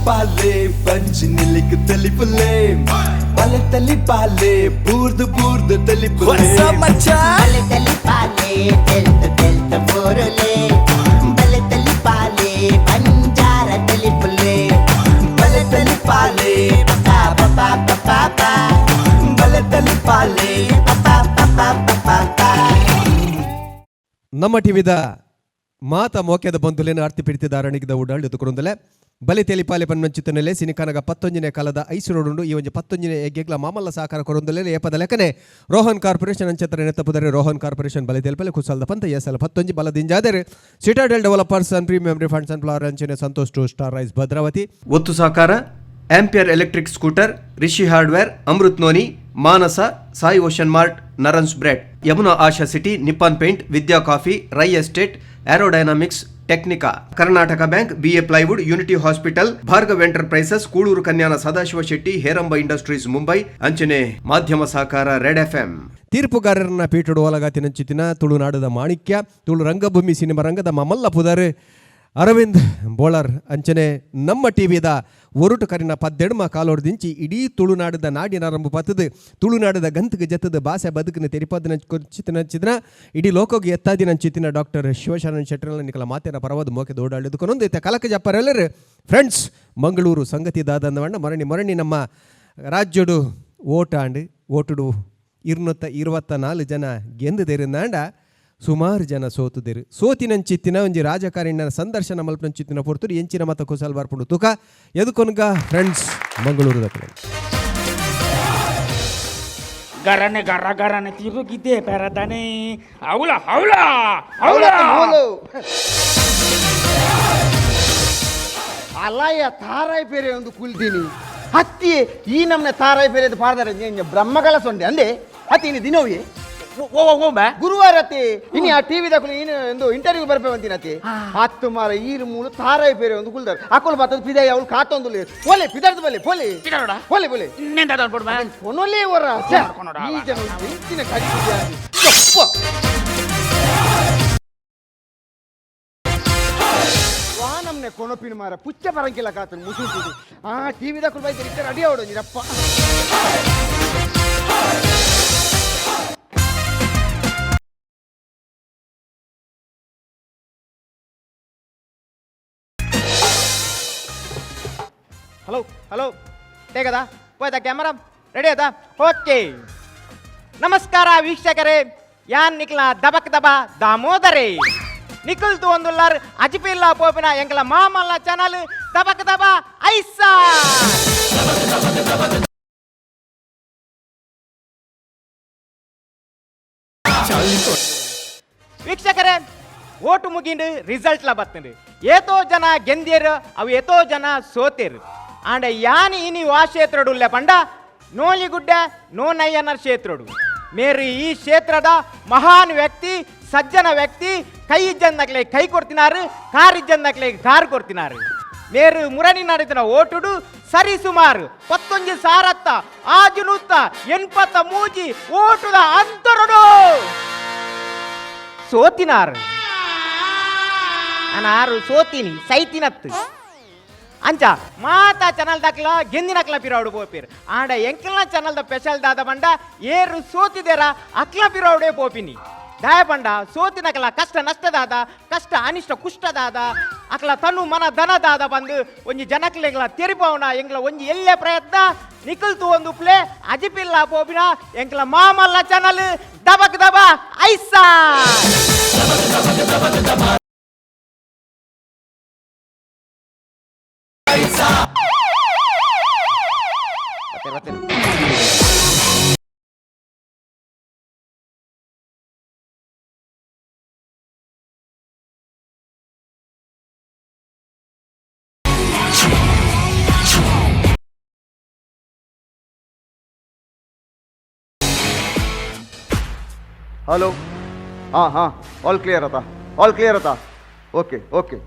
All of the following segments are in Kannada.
పాలే పంచి నిలికి తెలిపులే బల తల్లి పాలే బూర్దు బూర్దు తెలిపులే బల తల్లి పాలే తెల్త పోరులే బల తల్లి పాలే పంజార తెలిపులే బల తల్లి పాలే పపా పపా పపా బల తల్లి పాలే పపా పపా పపా ನಮ್ಮ ಟಿವಿದ ಮಾತ ಮೋಕೆದ ಬಂಧುಲೇನ ಆರ್ತಿ ಪಿಡಿತಿದಾರಣಿಗಿದ ಉಡಾಳು ಎದುಕುರುಂದಲೆ ಬಲಿ ತೆಲಿಪಾಲೆ ಪನ್ಮಂಚಿತನೆಲೆ ಸಿನಿಕಾನಗ 11ನೇ ಕಾಲದ ಐಸುರೋಡುಂಡು ಈ ಒಂಜಿ 11ನೇ ಎಗ್ಗೆಗ್ಲ ಮಾಮಲ್ಲ ಸಹಕಾರ ಕೊರೊಂದಲೆ ಏಪದ ಲೆಕ್ಕನೆ ರೋಹನ್ ಕಾರ್ಪೊರೇಷನ್ ಅಂಚತ್ರ ನೆತ್ತಪುದರೆ ರೋಹನ್ ಕಾರ್ಪೊರೇಷನ್ ಬಲಿ ತೆಲಿಪಾಲೆ ಕುಸಲ್ದ ಪಂತ ಎಸಲ 11 ಬಲದಿಂಜಾದರೆ citadel developers and premium refunds and flower ಅಂಚನೆ Santosh two star rice Bhadravati ಒತ್ತು ಸಹಕಾರ Ampere electric scooter Rishi hardware Amrut noni Manasa Sai ocean mart ನರನ್ಸ್ bread Yamuna Asha city Nippon paint Vidya coffee Rai estate aerodynamics Technica Karnataka bank BA plywood unity hospital Bhargav enterprises Kuloor Kanyana Sadashiva Shetty Heramba industries Mumbai ಅಂಚನೆ ಮಾಧ್ಯಮ ಸಹಕಾರ ರೆಡ್ ಎಫ್ಎಂ ತೀರ್ಪುಗಾರರನ್ನ ಪೀಠಡು ಒಲಗಾತಿನಂಚಿತಿನ ತುಳುನಾಡದ ಮಾಣಿಕ್ಯ ತುಳು ರಂಗಭೂಮಿ ಸಿನಿಮಾ ರಂಗದ ಮಮಲ್ಲ ಪುದರ್ ಅರವಿಂದ್ ಬೋಳರ್ ಅಂಚನೆ ನಮ್ಮ ಟಿವಿದ ಒರುಟು ಕರಿನ ಪದ್ದೆಡ್ಮ ಕಾಲೋಡ್ದಿಂಚಿ ಇಡೀ ತುಳುನಾಡದ ನಾಡಿನ ರಂಬು ಪತ್ತದು ತುಳುನಾಡದ ಗಂತಗೆ ಜತ್ತದ ಭಾಷೆ ಬದುಕಿನ ತೆರಿಪದ ಚಿತ್ರ ಇಡೀ ಲೋಕೋಗಿ ಎತ್ತಾದಿನಂಚಿತಿನ ಡಾಕ್ಟರ್ ಶಿವಶರಣ್ ಶೆಟ್ಟರ್ನ ನಿಕಲ ಮಾತೇನ ಪರವಾದ ಮೋಕೆ ದೋಡಾಡಿದುಕೊಂಡೊಂದು ಇತ್ತ ಕಲಕ ಜಪ್ಪರೆಲ್ಲರೂ ಫ್ರೆಂಡ್ಸ್ ಮಂಗಳೂರು ಸಂಗತಿ ದಾದಂದವಣ್ಣ ಮರಣಿ ನಮ್ಮ ರಾಜ್ಯಡು ಓಟುಡು 224 ಜನ ಗೆಂದುದೇರಿಂದಾಂಡ ಸುಮಾರು ಜನ ಸೋತುದಿರು ಸೋತಿನಂಚಿತ್ತಿನ ಒಂಜಿ ರಾಜಕಾರಣಿನ ಸಂದರ್ಶನ ಮಲ್ಪನಂಚಿತ್ತಿನ ಪೊರ್ತುಡು ಎಂಚಿನ ಮತ ಕುಸಲ್ ಬರ್ಪುಂಡು ತುಕ ಎದುಕೊನ್ಗ ಫ್ರೆಂಡ್ಸ್ ಮಂಗಳೂರು ದಕ್ಕಲೆ ಗರನೆ ಗರನೆ ತಿರುಗಿದೆ ಪೆರದನೆ ಹೌಲ ಹೌಲ ಹೌಲ ಅಲಾಯ ತಾರಾಯಿ ಪೇರೆ ಒಂದು ಕುಲ್ತೀನಿ ಹತ್ತಿ ಈ ನಮ್ನೆ ತಾರಾಯಿ ಪೇರೆ ಪಾಡ್ದಾರೆ ಬ್ರಹ್ಮಗಳ ಸೊಂಡೆ ಅಂದೆ ಹತ್ತಿ ಇನ್ನು ದಿನವೇ ಗುರುವಾರ ಇನ್ನು ಆ ಟಿವಿ ದಕ್ಕಲು ಇನ್ನು ಒಂದು ಇಂಟರ್ವ್ಯೂ ಬರ್ಬೇಕಂತೀನತಿ ಹತ್ತು ಮಾರ ಈರು ಮೂಳು ತಾರಾಯಿ ಪೇರೆ ಒಂದು ಕುಲ್ದಾರೆ ಅಕ್ಕಳು ಬರ್ತದ ಪಿದಾಯಿ ಅವಳು ಕಾತೊಂದು ಪೋಲೆ ಪಿದಾರ್ದು ಬಲ್ಲೆ ಪೋಲೆ ಪೋಲೆ ಪೋಲೆ ಕೊನೊಲೆ ವರ ಈ ಜನ ಬೆಂಚಿನ ಕಡಿಮೆ ನಮ್ನೆ ಕೊನಪಿನ ಮಾರ ಪುಚ್ಚ ಪರಂಕಿಲ್ಲ ಕಾತನು ಮುಸುಂತಿದ್ದು ಆ ಟಿವಿ ದಕ್ಕಲು ಬೈತಾರೆ ಇಟ್ಟರೆ ಅಡಿ ಅವಡೋದಿರಪ್ಪ ಹಲೋ ಹಲೋ ಹೇಗದ ಹೋಯ್ತಾ ಕ್ಯಾಮರಾ ರೆಡಿ ಆಯ್ತಾ ಓಕೆ ನಮಸ್ಕಾರ ವೀಕ್ಷಕರೇ ಯಾನ್ ನಿಕ್ಲ ದಬಕ್ ದಬ ದಾಮೋದರೇ ನಿಖಲ್ತು ಒಂದುಲ್ಲಾರ್ ಅಜಿಪಿಲ್ಲ ಪೋಪಿನ ಎಂಕಲ ಮಾಮಲ್ಲ ಚಾನಲ್ ದಬಕ್ ದಬ ಐಸಾ ವೀಕ್ಷಕರೇ ಓಟು ಮುಗಿಂಡು ರಿಸಲ್ಟ್ಲ ಬರ್ತಂಡು ಏತೋ ಜನ ಗೆಂದಿಯರು ಅವು ಏತೋ ಜನ ಸೋತಿರು ಆಂಡ ಯಾನಿ ಇನಿ ವಾ ಕ್ಷೇತ್ರಡುಲ್ಲೆ ಪಂಡ ನೋಲಿಗುಡ್ಡ ನೋ ನಯ್ಯನರ್ ಕ್ಷೇತ್ರಡು ಮೇರಿ ಈ ಕ್ಷೇತ್ರದ ಮಹಾನ್ ವ್ಯಕ್ತಿ ಸಜ್ಜನ ವ್ಯಕ್ತಿ ಕೈ ಇಜ್ಜಂದಕ್ಲೆ ಕೈ ಕೊಡ್ತಿನಾರು ಕಾರ್ ಇಜ್ಜಂದಕ್ಲೆ ಕಾರ್ ಕೊಡ್ತಿನಾರು ಮೇರು ಮುರಣಿ ನಡೆದಿನ ಓಟುಡು ಸರಿ ಸುಮಾರು 11 ಸಾರತ್ತ ಆಜುನುತ್ತ 83 ಓಟುದ ಅಂತರಡು ಸೋತಿನಾರು ನಾನು ಸೋತೀನಿ ಸೈತಿನತ್ತು ಅಂಚ ಮಾತಾ ಚಾನಲ್ ದಾಕ್ಲ ಗೆಂದಿನಕ್ಲ ಪಿರೌಡು ಪೋಪಿರ್ ಆಂಡ ಎಂಕಲ್ನ ಚಾನಲ್ ದ ಸ್ಪೆಷಲ್ ದಾದ ಬಂಡ ಏರು ಸೋತಿದೇರ ಅಕ್ಲ ಪಿರೌಡೆ ಪೋಪಿನಿ ದಾಯ ಬಂಡ ಸೋತಿನಕ್ಲ ಕಷ್ಟ ನಷ್ಟದಾದ ಕಷ್ಟ ಅನಿಷ್ಟ ಕುಷ್ಟದಾದ ಅಕ್ಲ ತನು ಮನ ಧನದಾದ ಬಂದು ಒಂಜಿ ಜನಕ್ಲೆಗ್ಲ ತೆರಿಪವನ ಎಂಗ್ಲ ಒಂಜಿ ಎಲ್ಲೆ ಪ್ರಯತ್ನ ನಿಖಲ್ತು ಒಂದು ಪ್ಲೇ ಅಜಿಪಿಲ್ಲ ಪೋಪಿನ ಎಂಕ್ಲ ಮಾಮಲ್ಲ ಚಾನಲ್ ದಬಕ್ ದಬ ಐಸಾ ಹಲೋ ಹಾಂ ಆಲ್ ಕ್ಲಿಯರ್ ಆತಾ ಓಕೆ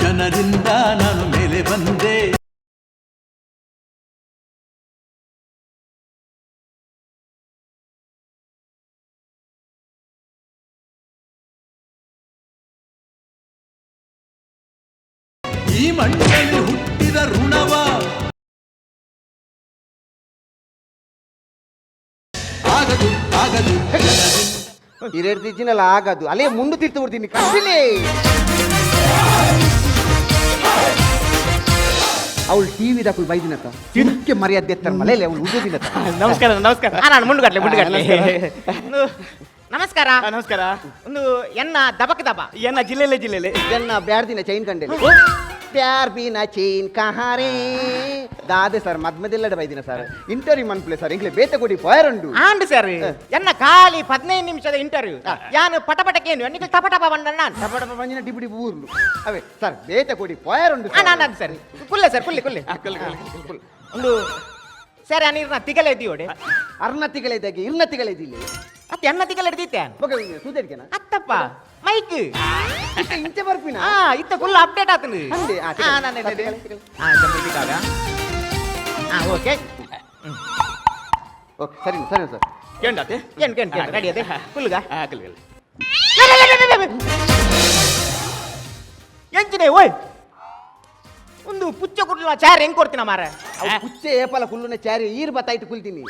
ಜನರಿಂದ ನಾನು ಮೇಲೆ ಬಂದೆ ಈ ಮಣ್ಣಲ್ಲಿ ಹುಟ್ಟಿದ ಋಣವ ಆಗದು ಆಗದು ಇರೆಡ್ದಿಜ್ಜಿನಲ್ಲ ಆಗದು ಅಲ್ಲೇ ಮುಂದೆ ತಿರ್ತು ಬಿಡ್ತೀನಿ ಕಟ್ಟಿಲಿ ಅವಳು ಟಿವಿ ದಾಖಲು ಬೈದಿನತ್ತ ಚಿಕ್ಕೆ ಮರ್ಯಾದೆ ಎತ್ತರ ಮಲೆಯಲ್ಲಿ ಅವಳು ಉದ್ಯೋಗಿನತ್ತ ನಮಸ್ಕಾರ ನಮಸ್ಕಾರ ನಾನು ಮುಂಡುಗಟ್ಲೆ ನಮಸ್ಕಾರ ನಮಸ್ಕಾರ ಒಂದು ಎನ್ನ ದಬಕ್ ದಬ ಎನ್ನ ಜಿಲ್ಲೆಲೆ ಇದನ್ನ ಬ್ಯಾಡ್ದಿನ ಚೈನ್ ಕಂಡೆ ಪ್ಯಾರ್ ಬಿನ ಚೈನ್ ಕಹಾರೇ ದಾದೆ ಸರ್ ಮದ್ಮದೆಲ್ಲಡ ಬೈದಿನ ಸರ್ ಇಂಟರ್ವ್ಯೂ ಮನ್ಪ್ಲೆ ಸರ್ ಇಂಗ್ಲೇ ಬೇತೆ ಕೊಡಿ ಪಯರಂಡು ಆಂಡ್ ಸರ್ ಎನ್ನ ಖಾಲಿ 15 ನಿಮಿಷದ ಇಂಟರ್ವ್ಯೂ ಯಾನು ಪಟಪಟಕೇನು ನಿಖಿಲ್ ಟಪಟಪ ಬಂದ ನಾನು ಟಪಟಪ ಬಂಜಿನ ಡಿಬಿಡಿ ಊರ್ಲು ಅವೇ ಸರ್ ಬೇತೆ ಕೊಡಿ ಪಯರಂಡು ನಾನು ಸರ್ ಕುಲ್ಲೆ ಸರ್ ಕುಲ್ಲೆ ಒಂದು ಸರ್ ನೀರ್ನ ತಿಗಲೆ ಇದ್ದೀವಡೆ ಅರ್ನತಿಗಳಿದ್ದಾಗೆ ಇರ್ನತಿಗಳಿದ್ದಿಲ್ಲ ಅತ್ತೆ ಎನ್ನ ತಿಗಲೆ ಹಿಡ್ದಿತ್ತೆ ಸೂದೇಡ್ಕೆನಾ ಅತ್ತಪ್ಪ ಮೈಕ್ ಇಂಚೆ ಬರ್ಪಿನ ಇತ್ತ ಫುಲ್ ಅಪ್ಡೇಟ್ ಆತನು ಹಂಗೆ? ಆ, ತಿಗಲೆ, ಓಕೆ ಓಕೆ ಸರಿ ಸರಿ ಸರ್ ಕೇಂಡತೆ ಕೇನ್ ರೆಡಿ ಅದೇ ಫುಲ್ಗ ಎಂಚಿನೆ ಓಯ್ ಒಂದು ಪುಚ್ಚ ಕುಟ್ಲ ಚಾರ್ ಹೆಂಗ್ ಕೊಡ್ತೀನ ಮಾರ ಅವು ಕುಚ್ಚೆ ಏಪಲ ಕುಲ್ಲುನ ಚಾರಿ ಈರ್ ಬತ್ತಾಯ್ತು ಕುಲ್ತೀನಿ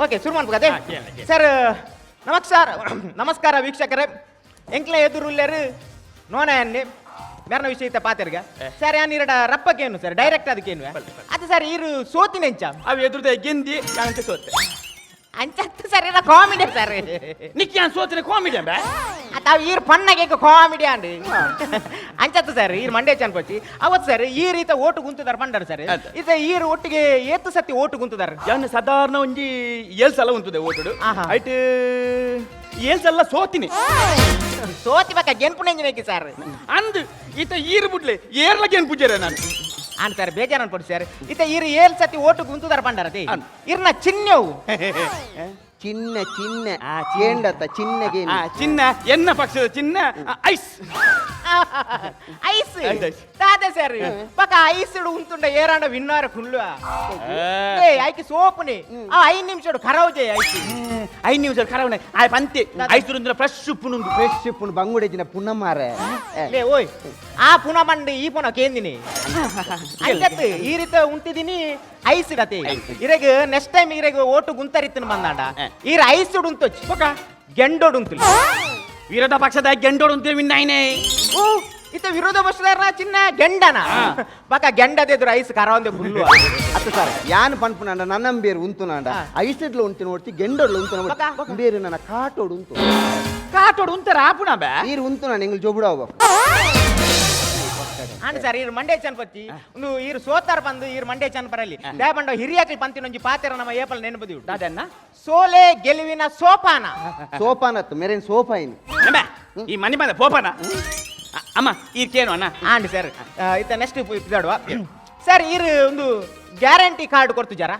ಓಕೆ ಶುರು ಮಾಡ್ಬೇಕದೆ ಸರ್ ನಮಸ್ಕಾರ ವೀಕ್ಷಕರೇ ಎಂಕ್ಲೆ ಎದುರುಲ್ಲೇರು ನೋನ ಅನ್ನಿ ಮೇರ್ನ ವಿಷಯ ಪಾತಿರ್ಗ ಸರ್ ಯಾನಿರಡ ರಪ್ಪಕ್ಕೇನು ಸರ್ ಡೈರೆಕ್ಟ್ ಅದಕ್ಕೇನು ಅದು ಸರ್ ಈರು ಸೋತಿನ ಎಂಚ ಅವು ಎದುರುದ ಗೆಂದಿ ಯಾವಂತೆ ಸೋತೆ ಅಂಚತ್ತು ಸರ್ ಇಲ್ಲ ಕಾಮಿಡಿ ಸರ್ ನಿಕ್ಕಿ ಯಾನ್ ಸೋತ್ರೆ ಕಾಮಿಡಿ ಬೇ ಅತಾವ್ ಈರ್ ಪಣ್ಣಗೆ ಕಾಮಿಡಿ ಅಂಡಿ ಅಂಚತ್ತು ಸರ್ ಈರ್ ಮಂಡ್ಯ ಚನ್ಪಚ್ಚಿ ಅವತ್ತು ಸರ್ ಈ ರೀತಿ ಓಟು ಗುಂತದಾರ ಪಂಡರ್ ಸರ್ ಇದು ಈರ್ ಒಟ್ಟಿಗೆ ಏತ್ತು ಸತಿ ಓಟು ಗುಂತದಾರ ಯಾನ್ ಸಾಧಾರಣ ಒಂಜಿ 7 ಸಲ ಉಂಟುದೆ ಓಟುಡು ಐಟ್ 7 ಸಲ ಸೋತಿನಿ ಸೋತಿ ಬಕ್ಕ ಗೆನ್ಪುಣೆಂಜಿನೇಕಿ ಸರ್ ಅಂದ್ ಈತ ಈರ್ ಬಿಡ್ಲೆ ಏರ್ಲ ಗೆನ್ ಪೂಜಾರೆ ನಾನು ಅನ್ ಸರ್ ಬೇಜಾರು ಅನ್ಪಡಿ ಸರ್ ಈತ ಈರ್ 7 ಸತಿ ಓಟು ಗುಂತದಾರ ಪಂಡರತಿ ಇರ್ನ ಚಿನ್ನವು ಚಿನ್ನ ಚಿನ್ನ ಚೇಂಡತ್ತ ಚಿನ್ನಗೆ ಚಿನ್ನ ಎನ್ನ ಪಕ್ಷದ ಚಿನ್ನ ಐಸ್ ಐಸ್ ತಾದೆ ಸರ್ ಪಕ್ಕ ಐಸ್ ಉಂತುಂಡ ಏರಾಂಡ ವಿನ್ನಾರ ಫುಲ್ಲು ಆಯ್ಕೆ ಸೋಪುನಿ 5 ನಿಮಿಷ ಖರಾವ್ ಜೈ ಐಸ್ 5 ನಿಮಿಷ ಖರಾವ್ ಆ ಪಂತೆ ಐಸ್ ರುಂದ್ರ ಫ್ರೆಶ್ ಉಪ್ಪುನುಂದು ಫ್ರೆಶ್ ಪುನ್ ಬಂಗುಡೆಜಿನ ಪುನ್ನ ಮಾರೆ ಲೇ ಓಯ್ ಆ ಪುನ ಮಂಡಿ ಈ ಪುನ ಕೇಂದಿನಿ ಅಂಜತ್ ಈ ರೀತಿ ಉಂಟಿದೀನಿ ಐಸ್ ಇಡತಿ ಇರಗ ನೆಕ್ಸ್ಟ್ ಟೈಮ್ ಇರಗ ಓಟು ಗುಂತರಿತ್ತಿನ ಬಂದಾಂಡ ಈರ ಐಸ್ ಉಂಟೊಚ್ಚಿ ಪಕ್ಕ ಗೆಂಡೋಡು ಉಂಟು ವಿರೋಧ ಪಕ್ಷದ ಗೆಂಡೋಡು ಅಂತ ವಿನ್ನಾಯ್ನೆ ಓ ಇತ ವಿರೋಧ ಪಕ್ಷದಾರ ಚಿನ್ನ ಗೆಂಡನ ಪಕ್ಕ ಗೆಂಡದೆದುರು ಐಸ್ ಕರಾವಂದೆ ಫುಲ್ಲು ಅತ್ತ ಸರ್ ಯಾನ್ ಪನ್ಪುನಾಂಡ ನನ್ನ ಬೇರು ಉಂತುನಾಂಡ ಐಸೆಡ್ಲು ಉಂಟು ನೋಡ್ತಿ ಗೆಂಡೋಡ್ಲು ಉಂಟು ಬೇರು ನನ್ನ ಕಾಟೋಡು ಉಂಟು ಕಾಟೋಡು ಉಂತಾರ ಆಪುಣ ಬೇ ಈರು ಉಂಟು ನಾನು ಎಂಗ್ಳು ಜೋಬುಡ ಹೋಗ್ಬೇಕು ಅಂಡ್ ಸರ್ ಈರ್ ಮಂಡ್ಯ ಚನ್ಪಚ್ಚಿ ಒಂದು ಈರು ಸೋತಾರ ಬಂದು ಈರ್ ಮಂಡ್ಯ ಚನ್ಪರಲ್ಲಿ ದೇಬಂಡ ಹಿರಿಯಾಕಿ ಪಂತಿನೊಂಜಿ ಪಾತೆರ ನಮ್ಮ ಏಪಲ್ ನೆನಪದಿ ಉಂಟು ಅದನ್ನ ಸೋಲೆ ಗೆಲುವಿನ ಸೋಪಾನ ಸೋಪಾನತ್ತು ಮೇರೇನ್ ಸೋಫಾ ಏನು ಈ ಮನೆ ಬಂದ ಪೋಪನ ಅಮ್ಮ ಈರ್ಕೇನು ಅಣ್ಣ ಆಂಡ್ ಸರ್ ಇತ್ತ ನೆಕ್ಸ್ಟ್ ಇದಾಡುವ ಸರ್ ಈರ್ ಒಂದು ಗ್ಯಾರಂಟಿ ಕಾರ್ಡ್ ಕೊಡ್ತು ಜರ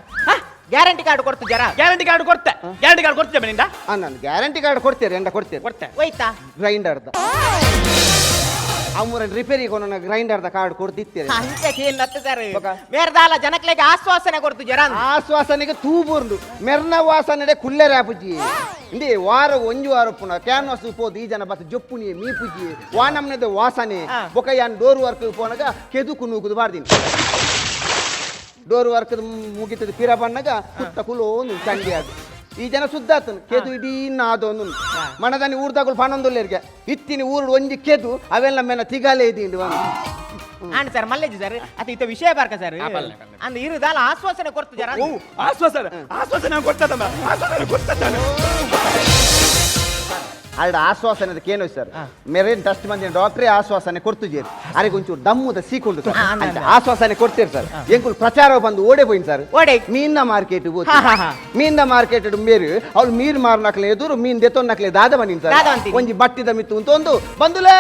ಗ್ಯಾರಂಟಿ ಕಾರ್ಡ್ ಕೊಡ್ತು ಜರ ಗ್ಯಾರಂಟಿ ಕಾರ್ಡ್ ಕೊಡ್ತೆ ಗ್ಯಾರಂಟಿ ಕಾರ್ಡ್ ಕೊಡ್ತೇವೆ ನಿಂದ ನಾನು ಗ್ಯಾರಂಟಿ ಕಾರ್ಡ್ ಕೊಡ್ತೇನೆ ಎಂಡ ಕೊಡ್ತೇನೆ ಕೊಡ್ತೆ ಹೋಯ್ತಾ ಗ್ರೈಂಡರ್ದ ಅಮ್ಮರ ರಿಪೇರಿಗೆ ಒಂದೊಂದು ಗ್ರೈಂಡರ್ದ ಕಾರ್ಡ್ ಕೊಡ್ತಿತ್ತೇನೆ ಅಂತ ಸರ್ ಮೇರ್ದಾಲ ಜನಕ್ಲೆಗೆ ಆಶ್ವಾಸನೆ ಕೊಡ್ತು ಜರ ಆಶ್ವಾಸನೆಗೆ ತೂಬೂರ್ದು ಮೆರ್ನ ವಾಸನೆ ಕುಲ್ಲೆರೆ ಆಪುಜಿ ಇಂಡಿ ವಾರ ಒಂಜು ವಾರ ಪುನ ಕ್ಯಾನ್ವಾಸ್ ಪೋದು ಈ ಜನ ಬತ್ ಜೊಪ್ಪುನಿ ಮೀಪುಜಿ ವಾನಮ್ನದ ವಾಸನೆ ಬೊಕ ಯಾನ್ ಡೋರ್ ವರ್ಕ್ ಪೋನಾಗ ಕೆದುಕು ನೂಗುದು ಬಾರ್ದಿನಿ ಡೋರ್ ವರ್ಕ್ ಮುಗಿತದ ಪಿರ ಬಣ್ಣಗ ಪುಟ್ಟ ಕುಲೋ ಒಂದು ಚಂಡಿ ಅದು ಈ ಜನ ಸುದ್ದಾತನು ಕೆದು ಇಡೀ ನಾದೊಂದು ಮನದಾನಿ ಊರ್ದಾಗಳು ಪಣೊಂದುಲ್ಲೇರಿಗೆ ಇತ್ತಿನಿ ಊರು ಒಂಜಿ ಕೆದು ಅವೆಲ್ಲ ಮೇನ ತಿಗಾಲೆ ಇದ್ದೀನಿ ಆಂಡ್ ಸರ್ ಮಲ್ಲೇಜ್ ಸರ್ ಅತ ಇತ್ತ ವಿಷಯ ಬಾರ್ಕ ಸರ್ ಅಂದ್ ಇರುದಾಲ ಆಶ್ವಾಸನೆ ಕೊಡ್ತು ಜರ ಆಶ್ವಾಸನೆ ಕೊಡ್ತದಮ್ಮ ಆಶ್ವಾಸನೆ ಕೊಡ್ತದ ಅಲ್ಡ ಆಶ್ವಾಸನೆ ಕೇನು ಸರ್ ಮೇರೇನ್ ಟಸ್ಟ್ ಮಂದಿ ಡಾಕ್ಟ್ರೇ ಆಶ್ವಾಸನೆ ಕೊಡ್ತುಜೇರಿ ಅರೆಗೆ ಒಂಚೂರು ದಮ್ಮುದ ಸೀಕೊಂಡು ಸರ್ ಆಶ್ವಾಸನೆ ಕೊಡ್ತೀರಿ ಸರ್ ಎಂಕುಲ್ ಪ್ರಚಾರ ಬಂದು ಓಡೆ ಹೋಯ್ತು ಸರ್ ಓಡೆ ಮೀನ್ನ ಮಾರ್ಕೆಟ್ ಮೀನ್ನ ಮಾರ್ಕೆಟ್ ಮೇರು ಅವ್ಳು ಮೀರ್ ಮಾರ್ನಕ್ಲೆ ಎದುರು ಮೀನ್ ದೆತ್ತೊನ್ನಕ್ಲೆ ದಾದ ಬನ್ನಿ ಸರ್ ಒಂಜಿ ಬಟ್ಟಿದ ಮಿತ್ತು ಅಂತ ಒಂದು ಬಂದುಲೇ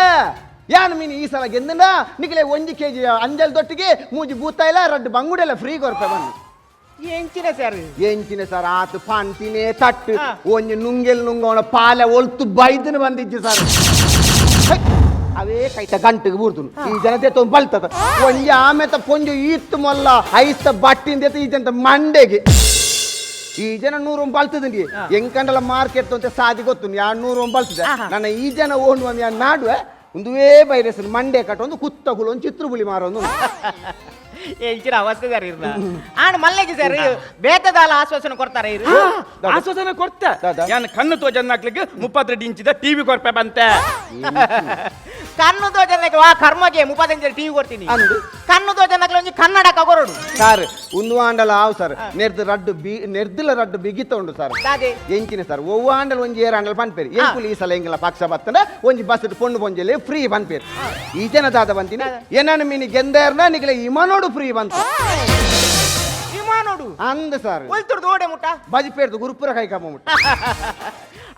ಯಾನು ಮೀನು ಈ ಸಲ ಗೆಂದನ ನಿಕ್ಲೆ 1 kg ಅಂಜಲ್ ದೊಟ್ಟಿಗೆ ಮೂಜಿ ಬೂತ ಇಲ್ಲ 2 ಬಂಗುಡೆಲ್ಲ ಫ್ರೀ ಕೊರ್ಪೆ ಬನ್ನಿ ಎಂಚಿನ ಸರ್ ಆತು ಪಂತಿನೇ ತಟ್ಟು ಒಂಜಿ ನುಂಗೆಲ್ ನುಂಗೋಣ ಪಾಲೆ ಒಲ್ತು ಬೈದನ ಬಂದಿಜ್ಜಿ ಸರ್ ಅವೇ ಕೈತ ಗಂಟೆಗೆ ಬೂರ್ದುನು ಈ ಜನತೆ ತೊಂದು ಬಲ್ತದ ಒಂಜಿ ಆಮೆತ ಪೊಂಜು ಈತ್ತು ಮೊಲ್ಲ ಐಸ್ತ ಬಟ್ಟಿಂದ ಈ ಜನ ಮಂಡೆಗೆ ಈ ಜನ 100 ಬಲ್ತದಂಡಿ ಎಂಕಂಡಲ ಮಾರ್ಕೆಟ್ ಅಂತ ಸಾದಿ ಗೊತ್ತು 200 ಬಲ್ತದೆ ನನ್ನ ಈ ಜನ ಓಣು ಒಂದು ನಾಡುವೆ ಒಂದುವೇ ಬೈರೆಸ್ ಮಂಡೆ ಕಟ್ಟ ಒಂದು ಕುತ್ತಗುಲು ಒಂದು ಚಿತ್ರಬುಲಿ ಮಾರೊಂದು ಇಚ್ಚಿನ ಅವಸ್ಥೆ ಸರ್ ಇರ್ನ ಆಂಡ್ ಮಲ್ಲಿಗೆ ಸರ್ ಬೇತದಾಲ ಆಶ್ವಾಸನೆ ಕೊಡ್ತಾರೆ ಇರು ಆಶ್ವಾಸನೆ ಕೊಡ್ತ ಯಾನ್ ಕಣ್ಣು ತೋಜನ್ ಹಾಕ್ಲಿಕ್ಕೆ 32 ಇಂಚಿದ ಟಿವಿ ಕೊಡ್ಪೆ ಬಂತೆ ಕಣ್ಣು ತೋಜನಕ್ಕೆ ವಾ ಕರ್ಮಗೆ 35 ಟಿವಿ ಕೊಡ್ತೀನಿ ಅಂದು ಕಣ್ಣು ತೋಜನಕ್ಕೆ ಒಂಜಿ ಕನ್ನಡಕ ಕೊರಡು ಸಾರ್ ಒಂದು ಆಂಡಲ ಆವು ಸರ್ ನೆರ್ದಿಲ ರಡ್ಡು ಬಿಗಿತ ಉಂಡು ಸರ್ ಅದೇ ಎಂಚಿನ ಸರ್ ಒವ್ವ ಆಂಡಲ್ ಒಂಜಿ ಏರ್ ಆಂಡಲ್ ಪನ್ಪೇರಿ ಎಂಕುಲು ಈ ಸಲ ಎಂಗಿಲ್ಲ ಪಕ್ಷ ಬತ್ತಂಡ ಒಂಜಿ ಬಸ್ ಪೊಂಡು ಪೊಂಜಲಿ ಫ್ರೀ ಪನ್ಪೇರಿ ಈ ಜನ ದಾದ ಬಂತೀನಿ ಏನನ್ನ ಮೀನಿ ಗೆಂದೇರ್ನ ನಿಗಲೆ ಇಮನೋಡು ಫ್ರೀ ಬಂತು ವಿಮಾನೋಡು ಅಂದ ಸರ್ ಒಲ್ತುರ್ದು ಓಡೆ ಮುಟ್ಟ ಬಜಿಪೇರ್ದು ಗುರುಪುರ ಕೈ ಕಮ್ಮ ಮುಟ್ಟ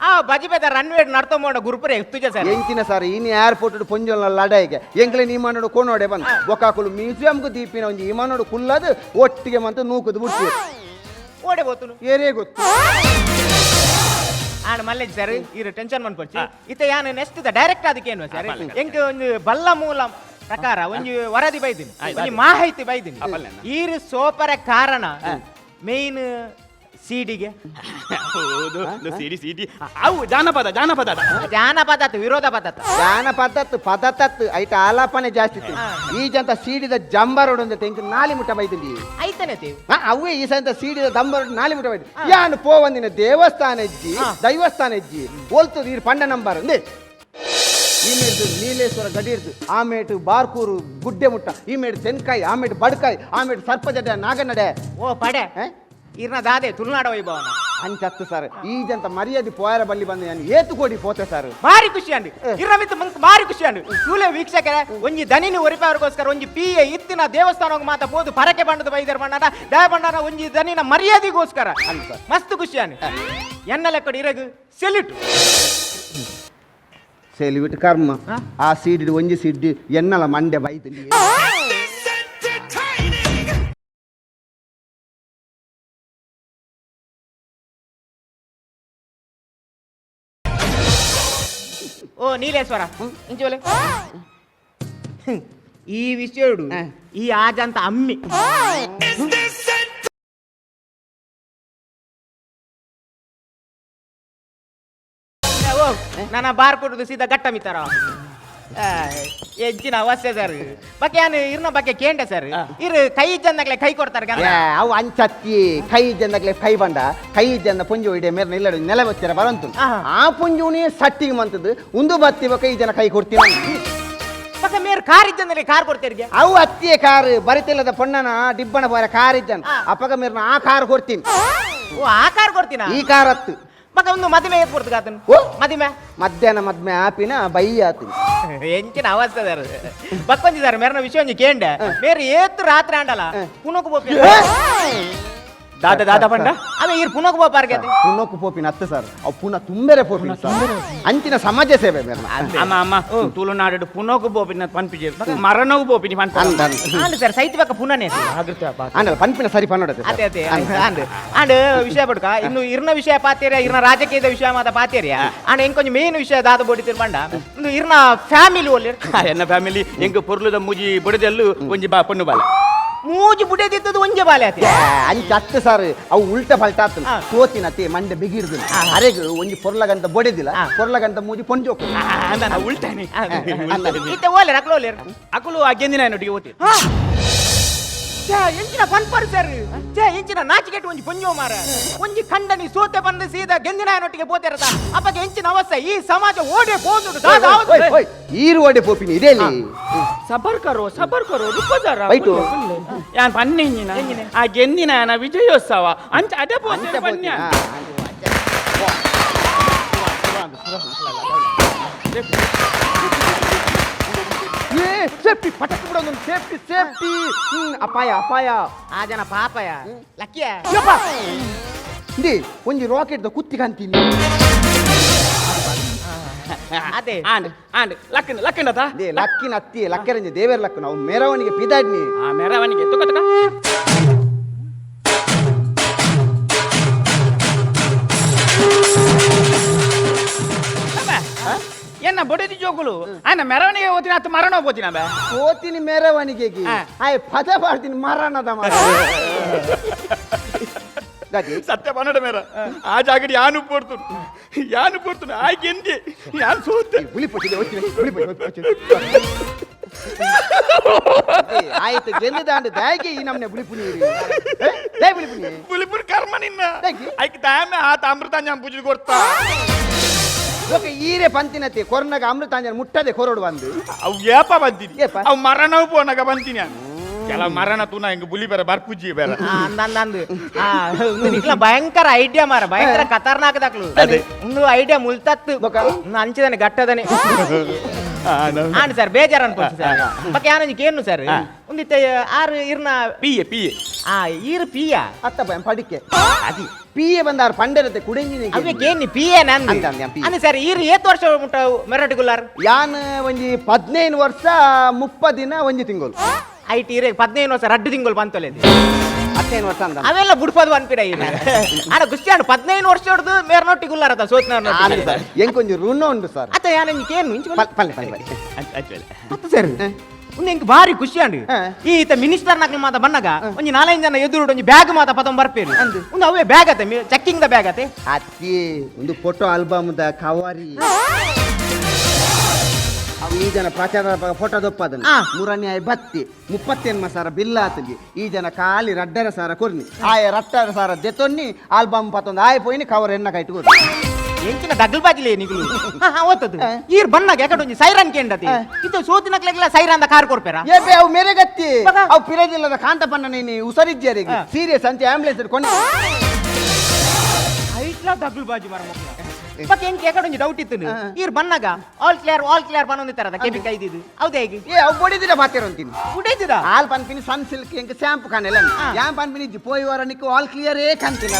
ಆ ಬಜಿಪೇದ ರನ್ವೇ ನಡ್ತೋ ಮಾಡ ಗುರುಪುರ ಎತ್ತುಜ ಸರ್ ಎಂಚಿನ ಸರ್ ಇನ್ನು ಏರ್ಪೋರ್ಟ್ ಪೊಂಜಲ್ ಲಡಾಯಿಗೆ ಎಂಕ್ಲೆ ನಿಮನೋಡು ಕೋಣೋಡೆ ಬಂದು ಬೊಕ್ಕಾಕುಲು ಮ್ಯೂಸಿಯಂಗೂ ದೀಪಿನ ಒಂಜಿ ಇಮನೋಡು ಕುಲ್ಲದು ಒಟ್ಟಿಗೆ ಮಂತು ನೂಕುದು ಬಿಟ್ಟು ಓಡೆ ಬೋತುನು ಏರೇ ಗೊತ್ತು ಆಂಡ್ ಮಲ್ಲೇಜ್ ಸರ್ ಇರು ಟೆನ್ಷನ್ ಮನ್ಪಡ್ಸಿ ಇತ್ತ ಯಾನು ನೆಕ್ಸ್ಟ್ ಡೈರೆಕ್ಟ್ ಅದಕ್ಕೇನು ಸರ್ ಎಂಕ್ ಒಂದು ಬಲ್ಲ ಮೂಲ ಪ್ರಕಾರ ಒಂಜಿ ವರದಿ ಬೈದಿನಿ ಒಂಜಿ ಮಾಹಿತಿ ಬೈದಿನಿ ಈರು ಸೋಪರ ಕಾರಣ ಮೇನ್ ಸಿಡಿಗೆ ಸಿಡಿ ಅವು ಜಾನಪದ ವಿರೋಧ ಪದ್ಧತಿ ಪದತತ್ ಐಟ ಆಲಾಪನೆ ಜಾಸ್ತಿ ಇತ್ತು. ಈ ಜಂತ ಸೀಡಿದ ಜಂಬರೋಡು ಅಂತ ತೆಂಕ ನಾಲಿ ಮುಟ್ಟ ಬೈದಿಲ್ಲಿ ಐತನೆ ತೇವು ಅವೇ ಈ ಸಂತ ಸೀಡಿದ ದಂಬರೋಡು ನಾಲಿ ಮುಟ್ಟ ಬೈದಿ ಯಾನು ಪೋವಂದಿನ ದೇವಸ್ಥಾನ ಎಜ್ಜಿ ದೈವಸ್ಥಾನ ಎಜ್ಜಿ ಹೋಲ್ತದ ಈ ಪಂಡ ನಂಬರ್ ಅಂದೆ ಈ ಮೇಡ್ದು ನೀಲೇಶ್ವರ ಗಡಿರ್ದು ಆಮೇಟು ಬಾರ್ಕೂರು ಗುಡ್ಡೆ ಮುಟ್ಟ ಈ ಮೇಡ್ ತೆನ್ಕಾಯಿ ಆಮೇಟು ಬಡ್ಕಾಯಿ ಆಮೇಟು ಸರ್ಪಜಡ್ಡ ನಾಗನಡೆ ಓ ಪಡೆ ಇರ್ನ ದಾದೆ ತುಳುನಾಡ ವೈಭವನ ಅಂಚತ್ತು ಸರ್ ಈ ಜಂತ ಮರ್ಯಾದೆ ಪೋಯರ ಬಲ್ಲಿ ಬಂದು ನಾನು ಏತು ಕೊಡಿ ಪೋತೆ ಸರ್ ಭಾರಿ ಖುಷಿ ಅಂಡಿ ಇರಮಿತ್ತು ಮಂಕ್ ಭಾರಿ ಖುಷಿ ಅಂಡಿ ಸೂಲೆ ವೀಕ್ಷಕರ ಒಂಜಿ ದನಿನಿ ಒರಿಪವರಿಗೋಸ್ಕರ ಒಂಜಿ ಪಿಎ ಇತ್ತಿನ ದೇವಸ್ಥಾನಕ್ಕೆ ಮಾತ ಪೋದು ಪರಕೆ ಬಣ್ಣದ ಬೈದರ್ ಬಣ್ಣನ ದಯ ಬಣ್ಣನ ಒಂಜಿ ದನಿನ ಮರ್ಯಾದೆಗೋಸ್ಕರ ಮಸ್ತ್ ಖುಷಿ ಅಂಡಿ ಎನ್ನ ಲೆಕ್ಕಡಿ ಇರಗು ಸೆಲ್ಯೂಟ್ ಸೆಲ್ಯೂಟ್ ಕರ್ಮ ಆ ಸೀಡಿ ಒಂಜಿ ಸಿಡ್ಡಿ ಎನ್ನಲ ಮಂಡೆ ಬೈದಲ್ಲಿ ಓ ನೀಲೇಶ್ವರ ಇಂಚೋಲೆ ಈ ವಿಷಯ ಈ ಆಜಂತ ಅಮ್ಮಿ ನನ್ನ ಬಾರ್ ಕೊಡುದು ಸೀದಾ ಗಟ್ಟ ಮಿತ್ತಾರ ಹೆಚ್ಚಿನ ಅವಶ್ಯ ಸರ್ ಬಗ್ಗೆ ಏನು ಇರ್ನ ಬಗ್ಗೆ ಕೇಂಡೆ ಸರ್ ಇರು ಕೈ ಜಂದಾಗ್ಲೆ ಕೈ ಕೊಡ್ತಾರೆ ಅವು ಅಂಚತ್ತಿ ಕೈ ಜಂದಕ್ಲೆ ಕೈ ಬಂಡ ಕೈ ಜಂದ ಪುಂಜು ಇಡೆ ಮೇರೆ ನಿಲ್ಲಡು ನೆಲ ಬಚ್ಚಾರ ಬರಂತು ಆ ಪುಂಜುನೇ ಸಟ್ಟಿಗೆ ಮಂತದ್ದು ಒಂದು ಬತ್ತಿವ ಕೈ ಜನ ಕೈ ಕೊಡ್ತೀನಿ ಮತ್ತೆ ಮೇರೆ ಕಾರ್ ಇದ್ದಂದ್ರೆ ಕಾರ್ ಕೊಡ್ತೀರಿ ಅವು ಅತ್ತಿಯ ಕಾರ್ ಬರಿತಿಲ್ಲದ ಪೊಣ್ಣನ ಡಿಬ್ಬಣ ಬೋರ ಕಾರ್ ಇದ್ದಾನ ಅಪ್ಪಗ ಮೇರ್ನ ಆ ಕಾರ್ ಕೊಡ್ತೀನಿ ಓ ಆ ಕಾರ್ ಕೊಡ್ತೀನ ಈ ಕಾರ್ ಹತ್ತು ಮಗ ಒಂದು ಮದುವೆ ಕೊಡ್ತದ ಆತನು ಮದುವೆ ಮಧ್ಯಾಹ್ನ ಮದ್ಮೆ ಆಪಿನ ಬೈ ಆತೀನಿ ಎಂಚಿನ ಅವಸ್ಥೆ ಸರ್ ಬಕ್ಕೊಂದಿದ್ದಾರೆ ಮೇರನ ವಿಷಯ ಒಂಜಿ ಕೇಂಡೆ ಬೇರೆ ಏತು ರಾತ್ರಿ ಆಂಡಲ್ಲ ಪುನಕ್ ಬೋಪಿ ದಾದ ಪಂಡ ಅವೇ ಇರ್ ಪುನಕ್ ಬೋಪಾರ್ಗೆ ಪುನಕ್ ಪೋಪಿನ ಅತ್ತ ಸರ್ ಅವು ಪುನಃ ತುಂಬೆರೆ ಪೋಪಿನ ಅಂಚಿನ ಸಮಾಜ ಸೇವೆ ಮೇರ್ನ ಅಮ್ಮ ತುಳುನಾಡು ಪುನೋಗು ಬೋಪಿನ ಪನ್ಪಿಜೆ ಮರಣವು ಬೋಪಿನಿ ಆಂಡ್ ಸರ್ ಸೈತ್ ಬೇಕ ಪುನನೇ ಆಂಡಲ್ ಪನ್ಪಿನ ಸರಿ ಪನ್ನೋಡತೆ ಅದೇ ಅದೇ ಆಂಡ್ ಆಂಡ್ ವಿಷಯ ಪಡ್ಕ ಇನ್ನು ಇರ್ನ ವಿಷಯ ಪಾತೇರಿಯ ಇರ್ನ ರಾಜಕೀಯದ ವಿಷಯ ಮಾತ ಪಾತೇರಿಯ ಆಂಡ್ ಎಂಕೊಂಜಿ ಮೇನ್ ವಿಷಯ ದಾದ ಬೋಡಿತಿರ್ ಪಂಡ ಇನ್ನು ಇರ್ನ ಫ್ಯಾಮಿಲಿ ಒಳ್ಳೆ ಎನ್ನ ಫ್ಯಾಮಿಲಿ ಎಂಕ ಪೊರ್ಲುದ ಮುಜಿ ಬುಡದಲ್ಲೂ ಒಂಜಿ ಪೊಣ್ಣು ಬಾಲ ಮೂಜಿ ಬುಡದಿದ್ದದು ಒಂಜೆ ಬಾಲೆ ಆತಿ ಅಂಚ ಅತ್ತ ಸರ್ ಅವು ಉಲ್ಟ ಫಲ್ಟ ಆತನ ತೋತಿನ ಅತ್ತೆ ಮಂಡೆ ಬಿಗಿರ್ದು ಅರೆಗು ಒಂಜಿ ಪೊರ್ಲಗಂತ ಬೊಡೆದಿಲ್ಲ ಪೊರ್ಲಗಂತ ಮೂಜಿ ಪೊಂಜೋಕು ಉಲ್ಟಾನೆ ಇತ್ತೆ ಓಲೆ ರಕ್ಲ ಓಲೆ ಅಕುಲು ಆ ಗೆಂದಿನ ನೊಟ್ಟಿಗೆ ಓತಿ ಎಂಚಿನ ಪನ್ಪರ್ ಸರ್ ಎಂಚಿನ ನಾಚಿಕೆಟ್ ಒಂಜಿ ಪೊಂಜೋ ಮಾರ ಒಂಜಿ ಖಂಡನಿ ಸೋತೆ ಬಂದು ಸೀದಾ ಗೆಂದಿನಾಯನೊಟ್ಟಿಗೆ ಪೋತಿರತ ಅಪ್ಪಗೆ ಎಂಚಿನ ಅವಸ್ಥೆ ಈ ಸಮಾಜ ಓಡೆ ಹೋದು ಈರು ಓಡೆ ಪೋಪಿನಿ ಇದೆ ಸಬರ್ ಕರೋ ರುಪದಾರ ಯಾನ್ ಪನ್ನೆಂಜಿನ ಆ ಗೆಂದಿನ ವಿಜಯೋತ್ಸವ ಅಂಚ ಅದೇ ಪೋತೆ ಪನ್ಯ ಸೇಫ್ಟಿ ಪಟಕ್ ಬಿಡೋದು ಸೇಫ್ಟಿ ಅಪಾಯ ಆ ಜನ ಪಾಪಯ ಲಕ್ಕಿಯ ಇಂದಿ ಒಂಜಿ ರಾಕೆಟ್ ಕುತ್ತಿ ಕಾಂತೀನಿ ಅದೇ ಆಂಡ್ ಲಕ್ಕಂಡತ ಲಕ್ಕಿನ ಅತ್ತಿ ಲಕ್ಕರಂಜಿ ದೇವೇರ ಲಕ್ಕ ನಾವು ಮೆರವಣಿಗೆ ಪಿದಾಡ್ನಿ ಆ ಮೆರವಣಿಗೆ ತುಕತಕ ಎನ್ನ ಬೊಡೆದಿ ಜೋಗುಲು ಆಯ್ನ ಮೆರವಣಿಗೆ ಓದಿನ ಅತ್ತ ಮರಣ ಹೋಗ್ತೀನಿ ಬೇ ಓದ್ತೀನಿ ಮೆರವಣಿಗೆಗೆ ಆಯ್ ಪದ ಮಾಡ್ತೀನಿ ಮರಣದ ಮರ ದಾದಿ ಸತ್ಯ ಪನ್ನಡ ಮೇರ ಆ ಜಾಗಡಿ ಯಾನು ಪೋಡ್ತು ಆ ಗೆಂದಿ ಯಾನು ಸೋತೆ ಹುಲಿ ಪೊಚ್ಚಿದೆ ಆಯ್ತು ಗೆಂದ ದಾಂಡ ದಾಗಿ ಈ ನಮ್ನೆ ಬುಳಿಪುನಿ ಪುಲಿಪುರ್ ಕರ್ಮ ನಿನ್ನ ದಾಗಿ ಐಕ್ ತಾಯಮ್ಮ ಆತ ಅಮೃತಾಂಜನ ಪೂಜೆ ಕೊಡ್ತಾ ಓಕೆ ಈರೆ ಪಂತಿನತೆ ಕೊರ್ನಾಗ ಅಮೃತಾಂಜನ ಮುಟ್ಟದೆ ಕೊರಡು ಬಂದು ಅವು ಏಪ ಬಂತೀನಿ ಏಪ? ಅವು ಮರಣವು ಪೋನಾಗ ಬಂತೀನಿ ನಾನು ಕೆಲ ಮರಣ ತೂನ ಹಿಂಗ ಬುಲಿ ಬೇರೆ ಬರ್ಪುಜ್ಜಿ ಬೇರೆ ಅಂದಂದು ಇಟ್ಲ ಭಯಂಕರ ಐಡಿಯಾ ಮಾರ ಭಯಂಕರ ಖತರ್ನಾಕ್ ದಾಕ್ಲು ಅದೇ. ಒಂದು ಐಡಿಯಾ ಮುಲ್ತತ್ತು ಅಂಚಿದಾನೆ ಗಟ್ಟದನೆ ಆಂಡ್ ಸರ್ ಬೇಜಾರು ಅನ್ಕೊಂಡು ಸರ್ ಪಕ್ಕ ಯಾನಂಜಿಗೆ ಏನು ಸರ್ ಒಂದಿತ್ತ ಆರು ಇರ್ನ ಪಿಯೆ ಆ ಈರು ಪಿಯ ಅತ್ತ ಭಯಂ ಪಡಿಕೆ ಅದಿ ಪಿಯೆ ಬಂದಾರ ಪಂಡರತೆ ಕುಡೆಂಜಿನಿ ಅವಕ್ಕೆ ಏನು ಪಿಯ ನಂದು ಅಂತ ಅಂದ್ಯ, ಪಿಯ. ಅಂದ್ರೆ ಸರ್ ಈರು ಏತ್ ವರ್ಷ ಮುಟ್ಟ ಮೆರಟಿಗುಲಾರ್ ಯಾನ್ ಒಂಜಿ 15 ವರ್ಷ 30 ದಿನ ಒಂಜಿ ತಿಂಗಳು ಐಟಿ ಇರೇ 15 ವರ್ಷ 2 ತಿಂಗಳು ಬಂತಲೆ 15 ವರ್ಷ ಅಂದ ಅವೆಲ್ಲ ಬುಡ್ಪದು ಅನ್ಪಿಡ ಇರು ಆಡ ಗುಸ್ತಾಂಡ್ 15 ವರ್ಷ ಹೊಡೆದು ಮೇರ್ನೊಟ್ಟಿಗುಲಾರ ಅದ ಸೋತ್ನ ಎಂಕೊಂಜಿ ಋಣ ಉಂಟು ಸರ್ ಅತ್ತ ಯಾನಂಜಿಗೆ ಏನು ಪಲ್ಲೆ ಅತ್ತ ಸರ್ ಒಂದು ಎಂಕ್ ಭಾರಿ ಖುಷಿ ಅಂಡ್ ಹಾ. ಈತ ಮಿನಿಸ್ಟರ್ ನಕ್ಲು ಮಾತ ಬನ್ನಗ ಒಂಜಿ 4-5 ಜನ ಎದುರು ಒಂಜಿ ಬ್ಯಾಗ್ ಮಾತ ಪದಂ ಬರ್ಪೇರು ಒಂದು ಅವೇ ಬ್ಯಾಗ್ ಅತೆ ಚೆಕ್ಕಿಂಗ್ ದ ಬ್ಯಾಗ್ ಅತೆ ಅತ್ತಿ ಒಂದು ಫೋಟೋ ಆಲ್ಬಮ್ ದ ಕವರಿ ಅವು ಈ ಜನ ಪ್ರಚಾರ ಫೋಟೋ ದೊಪ್ಪದನ್ನು ಆ. ಮೂರನೇ ಬತ್ತಿ 30 ಸಾರ ಬಿಲ್ಲ ಆತಂಗಿ ಈ ಜನ ಖಾಲಿ ರಡ್ಡರ ಸಾರ ಕೊರ್ನಿ ಆಯ ರಟ್ಟರ ಸಾರ ದೆತೊನ್ನಿ ಆಲ್ಬಮ್ ಪತ್ತೊಂದು ಆಯ್ ಪೋಯ್ನಿ ಕವರ್ ಎನ್ನ ಕೈಟ್ ಕೊರ್ನಿ ಎಂಚಿನ ದಗಲ್ ಬಾಜಿಲೆ ನಿಗುಲು ಓತದು ಈರ್ ಬನ್ನಗ ಯಾಕಡೆ ಒಂಜಿ ಸೈರನ್ ಕೇಂಡತಿ ಇದು ಸೋತಿನಕ್ಲೆಲ್ಲ ಸೈರನ್ ದ ಕಾರ್ ಕೊರ್ಪೇರ ಏಬೆ ಅವು ಮೇರೆ ಗತ್ತಿ ಬಗ. ಅವು ಪಿರಜಿಲ್ಲದ ಕಾಂತ ಪನ್ನ ನೀನು ಉಸರಿಜ್ಜರಿಗೆ ಸೀರಿಯಸ್ ಅಂತ ಆಂಬುಲೆನ್ಸ್ ಕೊಂಡು ಐಟ್ಲ ದಗಲ್ ಬಾಜಿ ಮರ ಮಕ್ಕಳ ಪಕ್ಕ ಎಂಕ್ ಯಾಕಡೆ ಒಂಜಿ ಡೌಟ್ ಇತ್ತು ಈರ್ ಬನ್ನಗ ಆಲ್ ಕ್ಲಿಯರ್ ಪನ್ನೊಂದಿತ್ತಾರದ ಕೆಬಿ ಕೈದಿದ್ದು ಹೌದೇ ಹೇಗೆ ಏ ಅವು ಬಡಿದಿರ ಮಾತೇರು ಅಂತೀನಿ ಉಡೈತಿದ ಆಲ್ ಪನ್ಪಿನಿ ಸನ್ ಸಿಲ್ಕ್ ಎಂಕ ಶಾಂಪು ಕಾಣೆಲ್ಲ ಯಾನ್ ಪನ್ಪಿನಿ ಪೋಯಿ ವಾರ ನಿಕ್ಕು ಆಲ್ ಕ್ಲಿಯರ್ ಕಂತಿನ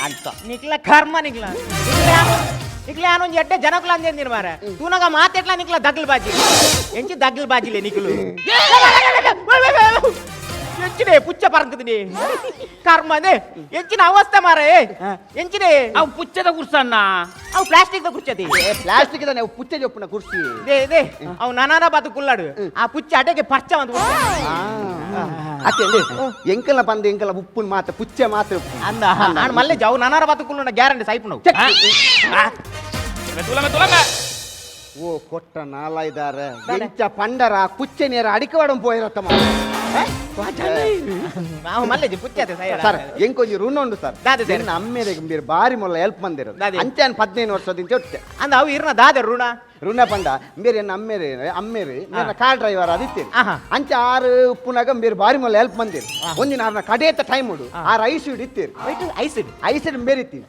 ಅಂತ ನಿಕ್ಲ ಕರ್ಮ ನಿಕ್ಲ ನಿಕ್ಲ ಯಾನೊಂಜಿ ಎಡ್ಡೆ ಜನಕ್ಲ ಅಂದಿರ ಮಾರ ತೂನಗ ಮಾತೆಟ್ಲ ನಿಕ್ಲ ದಗಲ್ ಬಾಜಿ ಎಂಚಿ ದಗಲ್ ಬಾಜಿಲೆ ನಿಕ್ಲು ಎಂಚಿನೆ ಪುಚ್ಚ ಪರಂಕದಿನಿ ಕರ್ಮನೆ ಎಂಚಿನ ಅವಸ್ಥೆ ಮಾರ ಎಂಚಿನೆ ಅವು ಪುಚ್ಚದ ಕುರ್ಸನ್ನ ಅವು ಪ್ಲಾಸ್ಟಿಕ್ ದ ಕುರ್ಚತಿ ಪ್ಲಾಸ್ಟಿಕ್ ಇದಾನೆ ಅವು ಪುಚ್ಚ ಜೊಪ್ಪನ ಕುರ್ಸಿ ದೇ ಅವು ನಾನಾನ ಬಾತು ಕುಲ್ಲಾಡು ಆ ಪುಚ್ಚ ಅಟೆಗೆ ಪರ್ಚ ಅಂತ ಅತ್ತೆ ಎಂಕಲ ಬಂದು ಎಂಕಲ ಉಪ್ಪುನ್ ಮಾತ ಪುಚ್ಚ ಮಾತ್ರ ಉಪ್ಪು. ಅಂದ ನಾನು ಮಲ್ಲೆ ಜಾವು ನಾನಾರ ಬಾತು ಕುಲ್ಲ ಗ್ಯಾರಂಟಿ ಸೈಪು ನಾವು ಓ ಕೊಟ್ಟ ನಾಲಾಯ್ದಾರ ಎಂಚ ಪಂಡರ ಪುಚ್ಚ ನೇರ ಅಡಿಕವಾಡ ಪೋಯಿರತ್ತಮ್ಮ ನಾವು ಮಲ್ಲೆಜಿ ಪುಚ್ಚತೆ ಸರ್ ಎಂಕೊಂಜಿ ಋಣ ಉಂಟು ಸರ್ ದಾದೆ ಸರ್. ನನ್ನ ಅಮ್ಮೇರಿಗೆ మీరు ಬಾರಿ ಮೊಲ್ಲ ಹೆಲ್ಪ್ ಬಂದಿರೋದು ದಾದೆ. ಅಂಚಾನ್ 15 ವರ್ಷದಿಂದ ಒಟ್ಟೆ ಅಂದ ಅವು ಇರ್ನ ದಾದೆ ಋಣ ಋಣ ಪಂಡ మీరు ಎನ್ನ ಅಮ್ಮೇರಿ ನನ್ನ ಕಾರ್ ಡ್ರೈವರ್ ಅದಿತ್ತೇನೆ ಆಹಾ. ಅಂಚ 6 ಉಪ್ಪುನಾಗ మీరు ಬಾರಿ ಮೊಲ್ಲ ಹೆಲ್ಪ್ ಬಂದಿರಿ ಒಂದಿನ ಅವ್ರನ್ನ ಕಡೆಯತ್ತ ಟೈಮ್ ಉಡು 6 ಐಸ್ ಇಡಿತ್ತೀರಿ ಐಸಿಡ್ ಐಸಿಡ್ ಮೇರಿತ್ತೀನಿ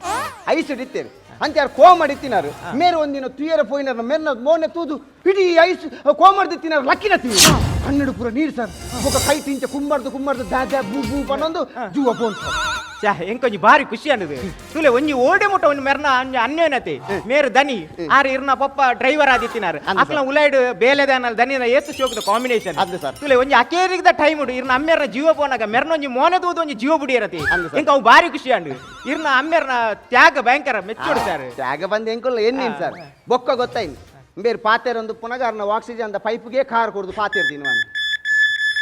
ಐಸಿಡ್ ಇತ್ತೇರಿ ಅಂತ ಯಾರು ಕೋಮಡಿತ್ತಿನಾರು ಮೇರೆ ಒಂದಿನ ತುಯರ ಪೋಯಿನಾರ ಮೇರ್ನ ಮೋನೆ ತೂದು ಇಡೀ ಐಸ್ ಕೋಮಡ್ದಿತ್ತಿನಾರು ಲಕ್ಕಿನ ತೀವಿ 12 ಪೂರ ನೀರು ಸರ್ ఒక ಕೈ ತಿಂಚ ಕುಂಬಾರ್ದು ದಾದ ಬೂ ಬೂ ಪನ್ನೊಂದು ಜೂವ ಪೋನ್ ಸರ್ ಚಾ ಎಂಕೊಂಜಿ ಬಾರಿ ಖುಷಿ ಅನ್ನದು ತುಲೆ ಒಂಜಿ ಓಡೆ ಮುಟ್ಟ ಒಂದು ಮೆರ್ನ ಅನ್ಯೋನತೆ ಮೇರು ದನಿ ಆರು ಇರ್ನ ಪಪ್ಪ ಡ್ರೈವರ್ ಆದಿತ್ತಿನಾರು ಅಕ್ಲ ಉಲೈಡ್ ಬೇಲೆದ ಅನ್ನಲ್ ದನಿನ ಏತು ಶೋಕದ ಕಾಂಬಿನೇಷನ್ ಅದು ಸರ್. ತುಲೆ ಒಂಜಿ ಅಕೇರಿಗದ ಟೈಮ್ ಉಡು ಇರ್ನ ಅಮ್ಮೆರ್ನ ಜೀವ ಪೋನಾಗ ಮೆರ್ನ ಒಂಜಿ ಮೋನೆ ತೂದು ಒಂಜಿ ಜೀವ ಬುಡಿ ಇರತಿ ಅದು ಸರ್. ಎಂಕ ಅವು ಬಾರಿ ಖುಷಿ ಅಂಡು ಇರ್ನ ಅಮ್ಮೆರ್ನ ತ್ಯಾಗ ಭಯಂಕರ ಮೆಚ್ಚೋಡು ಸರ್ ಜಾಗ ಬಂದು ಎಂಕೊಲ್ಲ ಏನೇನು ಸರ್ ಬೊಕ್ಕ ಗೊತ್ತಾಯ್ತು ಬೇರೆ ಪಾತೆರೊಂದು ಪುನಗ ಅವ್ರನ್ನ ಆಕ್ಸಿಜನ್ ಅಂತ ಪೈಪ್ಗೆ ಕಾರ್ ಕೊಡ್ದು ಪಾತೆರ್ತೀನಿ ನಾನು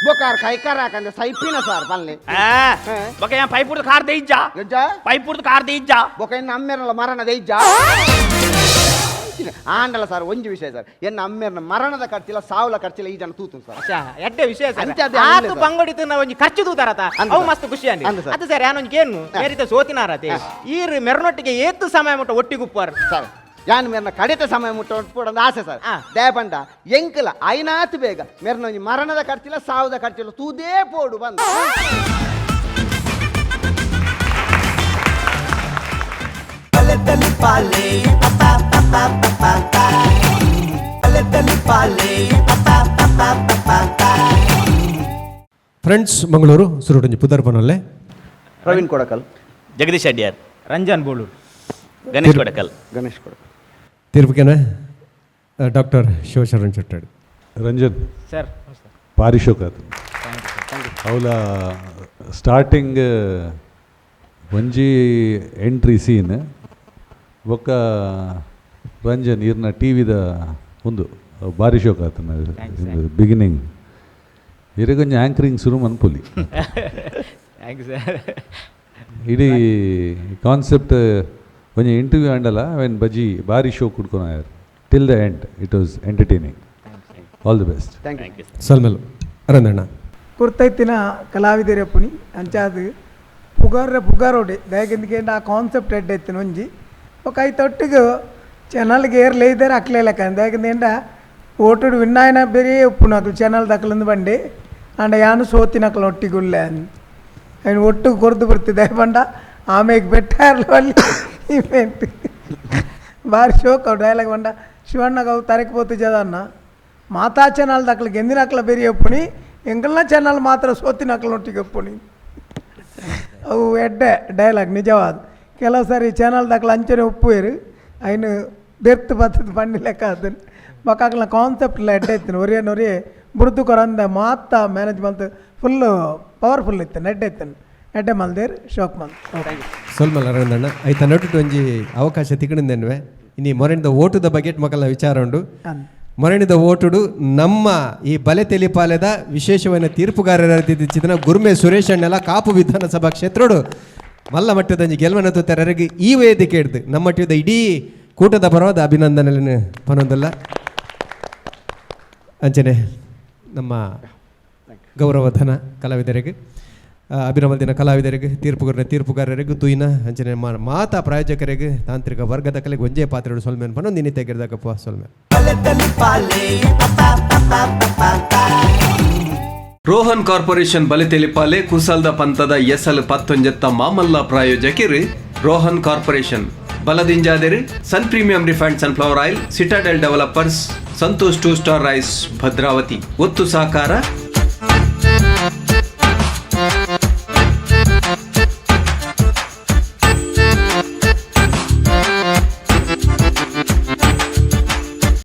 ಬೊಕ್ಕಾರ್ ಕೈಕಾರ ಹಾಕಂದ್ರೆ ಸೈಪಿನ ಸರ್ ಬಲ್ಲೆ ಬೊಕ ಯಾ ಪೈಪುರ್ದು ಕಾರ್ ದೈಜ್ಜ ಗಜ್ಜ ಪೈಪುರ್ದು ಕಾರ್ ದೈಜ್ಜ ಬೊಕ್ಕ ಎನ್ನ ಅಮ್ಮೇರಲ್ಲ ಮರಣ ದೈಜ ಆಂಡಲ್ಲ ಸರ್ ಒಂಜಿ ವಿಷಯ ಸರ್ ಎನ್ನ ಅಮ್ಮೇರ್ನ ಮರಣದ ಖರ್ಚಿಲ್ಲ ಸಾವುಲ ಖರ್ಚಿಲ್ಲ ಈ ಜನ ತೂತು ಸರ್ ಚಾ ಎಡ್ಡೆ ವಿಷಯ ಸರ್ ಅಂಚದೆ ಆತು ಅಲ್ಲೇ ಸರ್. ಬಂಗೋಡಿತು ನಾ ಒಂಜಿ ಖರ್ಚು ತೂತಾರತ ಅಂದ ಅವು ಸರ್. ಮಸ್ತ್ ಖುಷಿ ಅಂಡಿ ಅಂದ ಸರ್. ಅದು ಸರ್ ಯಾನೊಂಜಿ ಕೇನು ಮೇರಿತ ಸೋತಿನಾರತೆ ಈರ್ ಮೆರ್ನೊಟ್ಟಿಗೆ ಏತು ಸಮಯ ಮುಟ್ಟ ಒಟ್ಟಿಗುಪ್ಪರ್ ಸರ್ ಯಾನ್ ಮೇರ್ನ ಕಡಿತ ಸಮಯ ಮುಟ್ಟೊಂದು ಆಸೆ ಸರ್ ಆ. ದಯಪಂಡ ಎಂಕಲ ಐನಾತ್ ಬೇಗ ಮೇರ್ನ ಒಂಜಿ ಮರಣದ ಖರ್ಚಿಲ್ಲ ಸಾವುದ ಖರ್ಚಿಲ್ಲ ತೂದೇ ಪೋಡು ಬಂದ ಬಲೆತಲಿ ಪಾಲೆ ಪಪ ಪಪ ಪಪ ಪಪ ಬಲೆತಲಿ ಪಾಲೆ ಪಪ ಪಪ ಪಪ ಪಪ ಫ್ರೆಂಡ್ಸ್ ಮಂಗಳೂರು ಸುರುಟಂಜಿ ಪುದರ್ಪನಲ್ಲೇ ಪ್ರವೀಣ್ ಕೊಡಕಲ್ ಜಗದೀಶ್ ಅಡ್ಯಾರ್ ರಂಜಾನ್ ಬೋಳೂರು ಗಣೇಶ್ ಕೊಡಕಲ್ ಗಣೇಶ್ ಕೊಡಕಲ್ ತೀರ್ಪುಕೆನ ಡಾಕ್ಟರ್ ಶಿವಶರಣ್ ಚಟ್ಟಾಡಿ ರಂಜನ್ ಸರ್ ಪಾರಿಶೋಕ ಅವಳ ಸ್ಟಾರ್ಟಿಂಗ್ ಒಂಜಿ ಎಂಟ್ರಿ ಸೀನ್ ಬೊಕ್ಕ ರಂಜನ್ ಇರ್ನ ಟಿವಿದ ಒಂದು ಭಾರಿ ಶೋಕ ಆತನ ಬಿಗಿನಿಂಗ್ ಇರಗೊಂಜಿ ಆ್ಯಂಕರಿಂಗ್ ಶುರು ಮನ್ಪುಲಿ ಥ್ಯಾಂಕ್ ಯು ಸರ್ ಇಡೀ ಕಾನ್ಸೆಪ್ಟ್ ಒಂಜಿ ಇಂಟರ್ವ್ಯೂ ಅಂಡಲ್ಲ ವೆನ್ ಬಜಿ ಭಾರಿ ಶೋ ಕುಡ್ಕೊಂಡು ಆಯಾರು till the end it was entertaining. All the best. ಸಲ್ಮೇಲು ಅರಂದಣ್ಣ ಕುರ್ತೈತಿನ ಕಲಾವಿದರಪ್ಪುನಿ ಅಂಚಾದು ಪುಗಾರೋಡೆ ದಯಗೆಂದಿಗೆ ಆ ಕಾನ್ಸೆಪ್ಟ್ ಎಡ್ಡೈತಿನ ಒಂಜಿ ఒక ಐತೊಟ್ಟಿಗೆ ಚಾನಲ್ಗೆ ಏರ್ಲೇ ಇದ್ದಾರೆ ಅಕ್ಲೇ ಲೆಕ್ಕ ದಯಗೆಂದ ಓಟುಡು ವಿನ್ನಾಯನ ಬೇರೆ ಉಪ್ಪುನ ಅಕ್ಲು ಚಾನಲ್ ದಕ್ಲಂದು ಬಂಡೆ ಅಂಡ ಯಾನು ಸೋತಿನ ಅಕ್ಲು ಒಟ್ಟಿಗುಲ್ಲೆ ఆయన ఒట్టు కొరదు బర్తిದೆ ಬಂಡ ಆಮೇಲೆ ಬೆಟ್ಟಾರ್ಲು ಅಲ್ಲಿ ಇವೆಂಟ್ ಬಾರಿ ಶೋಕ್ ಅವು ಡೈಲಾಗ್ ಬಂಡ ಶಿವಣ್ಣಗ ಅವು ತರకపోతే ಜದನ್ನ ಮಾತಾ ಚಾನಲ್ ದಾಖಲೆ ಗೆಂದಿನ ಅಕ್ಲ ಬೇರೆ ಒಪ್ಪುನಿ ಎಂಕಲ್ನ ಚಾನಲ್ ಮಾತ್ರ ಸೋತಿನ ಅಕ್ಲ ಒಟ್ಟಿಗೆ ಒಪ್ಪುನಿ ಅವು ಎಡ್ಡೆ ಡೈಲಾಗ್ ನಿಜವಾದ ಕೆಲವು ಸಾರಿ ಚಾನಲ್ ದಾಖಲೆ ಅಂಚನೆ ಒಪ್ಪುವೇರು ఆయన ಬೆರ್ತು ಬತ್ತದ ಬಂಡಿ ಲೆಕ್ಕ ಅದನ್ನು ಮಕ್ಕಳ ಕಾನ್ಸೆಪ್ಟ್ ಎಲ್ಲ ಎಡ್ಡೆ ಇತ್ತು ಒರಿಯೇ ಬುರ್ದು ಕೊರಂದ ಮಾತ ಮ್ಯಾನೇಜ್ಮೆಂಟ್ ಫುಲ್ಲು ಪವರ್ಫುಲ್ ಇತ್ತು ಎಡ್ಡೆ ಇತ್ತು ಎಡ್ಡೆ ಮಲ್ದೇರ್ ಶೋಕ್ ಮಲ್ ಸೊಲ್ಮಲ್ ಅರಂದಣ್ಣ ಐತ ನಟುಟು ಒಂಜಿ ಅವಕಾಶ ತಿಕ್ಕಣಿಂದೆನ್ವೆ ಇನ್ನು ಮೊರಣಿದ ಓಟುದ ಬಗೆಟ್ ಮಕ್ಕಳ ವಿಚಾರ ಉಂಡು. ಮೊರಣಿದ ಓಟುಡು ನಮ್ಮ ಈ ಬಲೆ ತೆಲಿಪಾಲೆದ ವಿಶೇಷವಾದ ತೀರ್ಪುಗಾರರ ಗುರ್ಮೆ ಸುರೇಶ್ ಅಣ್ಣೆಲ್ಲ ಕಾಪು ವಿಧಾನಸಭಾ ಕ್ಷೇತ್ರಡು ಮಲ್ಲ ಮಟ್ಟದ ಗೆಲ್ವನ ತೆರರಿಗೆ ಈ ವೇದಿಕೆ ಹಿಡ್ದು ನಮ್ಮ ಮಟ್ಟದ ಇಡೀ ಕೂಟದ ಪರವಾದ ಅಭಿನಂದನೆ ಪನೊಂದಲ್ಲ ಅಂಚನೆ ನಮ್ಮ ಗೌರವಧನ ಕಲಾವಿದರಿಗೆ ಅಭಿನವ ದಿನ ಕಲಾವಿದರಿಗೆ ತೀರ್ಪುಗಾರರಿಗೆ ತುಯಿನ ಅಂಚನೆ ಮಾತಾ ಪ್ರಾಯೋಜಕರಿಗೆ ತಾಂತ್ರಿಕ ವರ್ಗದ ಕಲೆಗೆ ಒಂಜೇ ಪಾತ್ರೆಗಳು ಸೊಲ್ಮೇನ್ ಪನೊಂದು ನಿನ್ನೆ ತೆಗೆದಾಗಪ್ಪ ಸೊಲ್ಮೇನ್ ರೋಹನ್ ಕಾರ್ಪೊರೇಷನ್ ಬಲೆ ತೆಲಿಪಾಲೆ ಕುಸಲ್ದ ಪಂತದ ಎಸಲ್ 19 ಮಾಮಲ್ಲ ಪ್ರಾಯೋಜಕರು ರೋಹನ್ ಕಾರ್ಪೊರೇಷನ್ ಬಲದಿಂಜಾದಿರು sun premium refined sunflower oil citadel developers Santosh 2 star rice Bhadravati ಒತ್ತು ಸಾಕಾರ